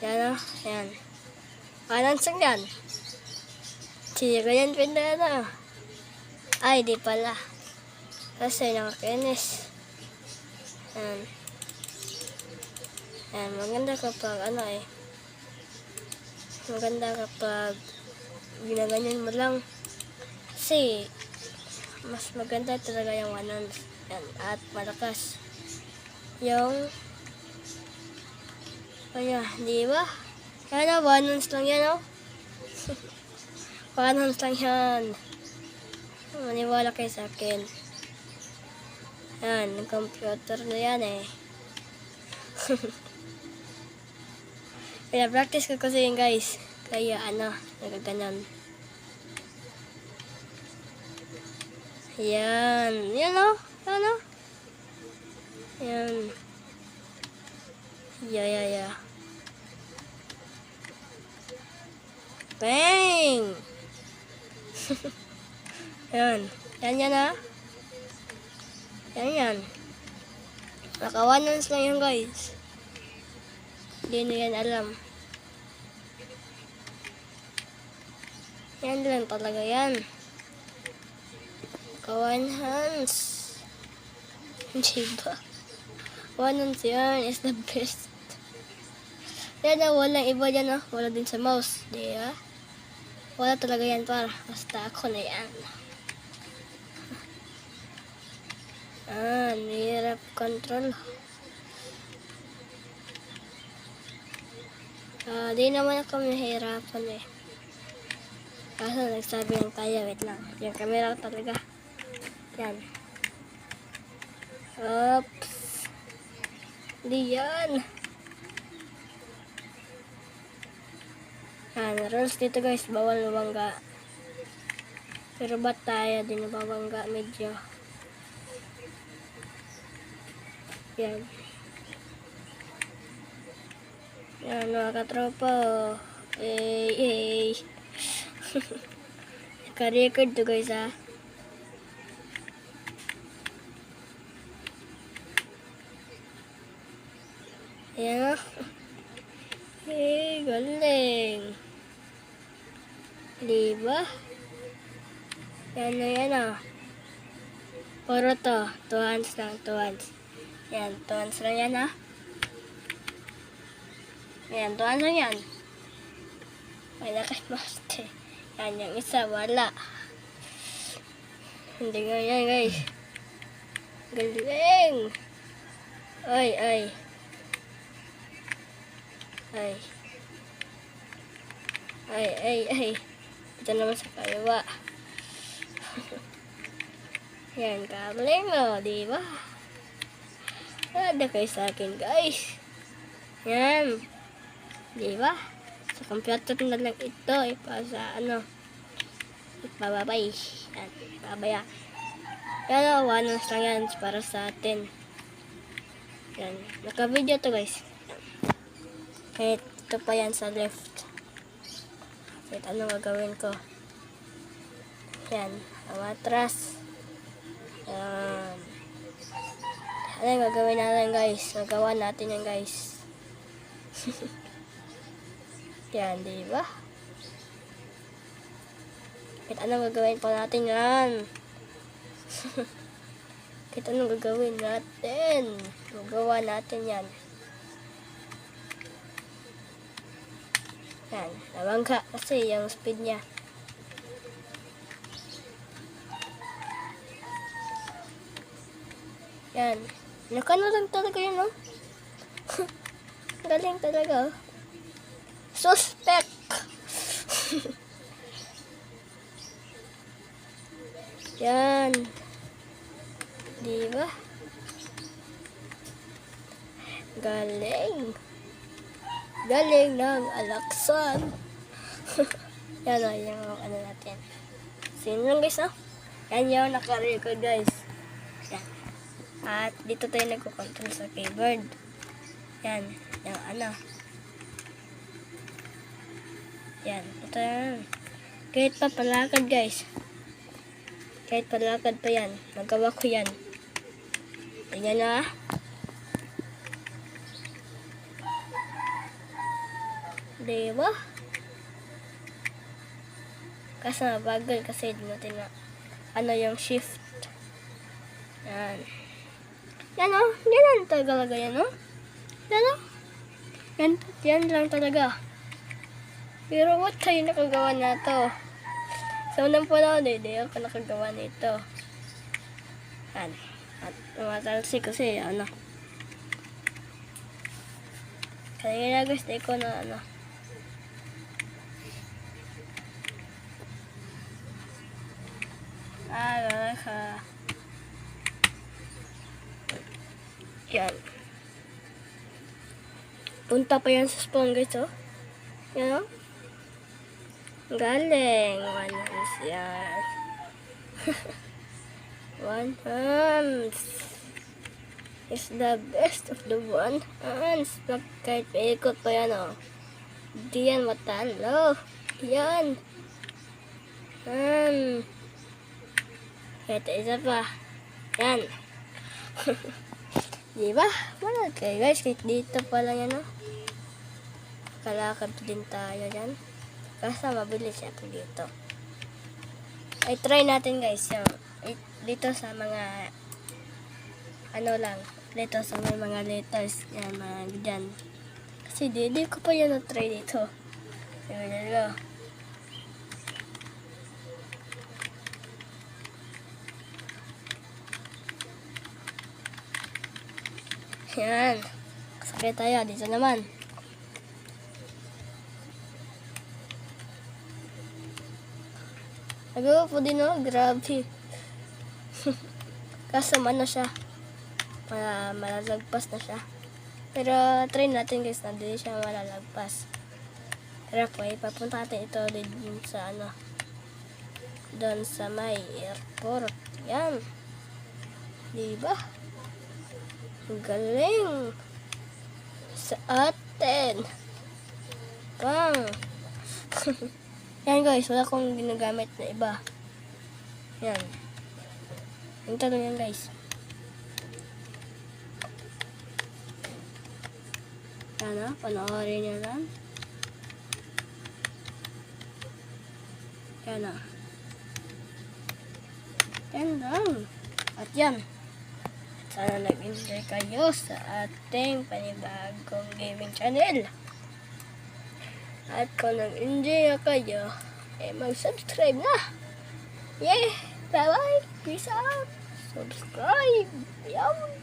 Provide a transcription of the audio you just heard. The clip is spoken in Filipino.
Yan o. Yan. Kanan sang yan. Sige, ganyan pinda na. Ay, di pala. Kasi nakakinis. Yan. Yan, maganda kapag maganda kapag ginaganyan mo lang. Kasi mas maganda talaga yung one-hands. Yan, at malakas. Yung di ba? Yan o, one-hands lang yan o. One-hands lang yan. Maniwala kayo sa akin. Yan, yung computer na yan eh. Pina-practice ko kasi yun guys. Kaya nagaganon. Yan. Yan o. Yan o. Yan. Yeah. Bang! Yan. Yan ha. Yan. Naka-one-hands lang yan guys. Hindi nyo yan alam. Yan lang talaga yan. Naka-one-hands. Diba? One-hands yan is the best. Yan na, walang iba dyan o. Wala din sa mouse. Diba? Wala talaga yan para. Basta ako na yan. Hirap control. Di naman ako mahirapan eh. Kaso nagsabi lang tayo, wait lang. Yung camera talaga. Yan. Oops. Di yan. Rules dito guys, bawal mabangga. Pero ba't tayo din nababangga medyo? Yan. Yan mga katropa. Naka-record to guys ha. Yan o. Galing. Diba? Yan o. Puro to. 2 hands lang, 2 hands. Yan, 2 hands lang yan ha. Yan, 2 hands lang yan. May nakasmaste. Yan, yung isa, wala. Hindi nga yan guys. Galing. Ay. Ito naman sa kaliwa. Yan, galing o, diba? Ada kayo sa akin guys. Yan. Diba? Sa computer na lang ito. Ipababay. Yan. Babaya. Yan o. One-hands lang yan para sa atin. Yan. Naka-video to guys. Kahit ito pa yan sa left. Kahit ano gagawin ko. Yan. Amatras. Yan. Ano yung gagawin natin guys? Magawa natin yan guys. Yan, diba? Kahit anong gagawin pa natin yan. Kahit anong gagawin natin. Magawa natin yan. Yan, nabangga kasi yung speed niya. Yan. Nakano lang talaga yun, no? Galing talaga, oh. Suspect! Yan. Diba? Galing. Galing ng alaksan. Yan o, yung natin. Sino lang guys, no? Yan yung naka-record guys. Yan. At dito tayo nagko-control sa keyboard. Yan. Yung Yan. Ito yan. Kahit pa palakad guys. Kahit palakad pa yan. Magawa ko yan. Tingnan na. Di ba? Kasi bagal kasi di natin na ano yung shift. Yan. Yan o. Yan talaga yan o. Yan o. Yan lang talaga. Pero what tayo nakagawa na to? Sa unang panahon di ako nakagawa nito. Yan. At tumatalsi kasi ano. Kaya guys, di ko na ano. Yan. Punta pa yan sa spawn guys, oh. Yan, oh. Galing. One hands yan. One hands is the best of the one hands. Kahit paikot pa yan, oh. Di yan matalo. Yan. Ito isa pa. Yan. Diba? Wala kayo guys. Kahit dito pa lang yan, oh. Kalakad din tayo dyan. Kasi mabilis siya po dito. Ay, try natin guys. Yung, dito sa mga ano lang. Dito sa may mga letters. Yan, mga dyan. Kasi di ko pa yan na-try dito. There we go. Yan. Sakay tayo. Dito naman. Nagawa po din, oh. Grabe. Kaso ano siya. Malalagpas na siya. Pero try natin guys na hindi siya malalagpas. Pero po, ipapunta natin ito din sa ano. Doon sa may airport. Yan. Diba? Ang galing sa atin. Bang. Yan guys, wala akong ginagamit na iba. Yan. Yung tanong yan guys. Yan, panoorin nyo lang. Yan o. Yan lang. At yan. Sana nag-enjoy kayo sa ating panibagong gaming channel. At kung nag-enjoy kayo, mag-subscribe na. Yay! Bye-bye! Peace out! Subscribe! Yum!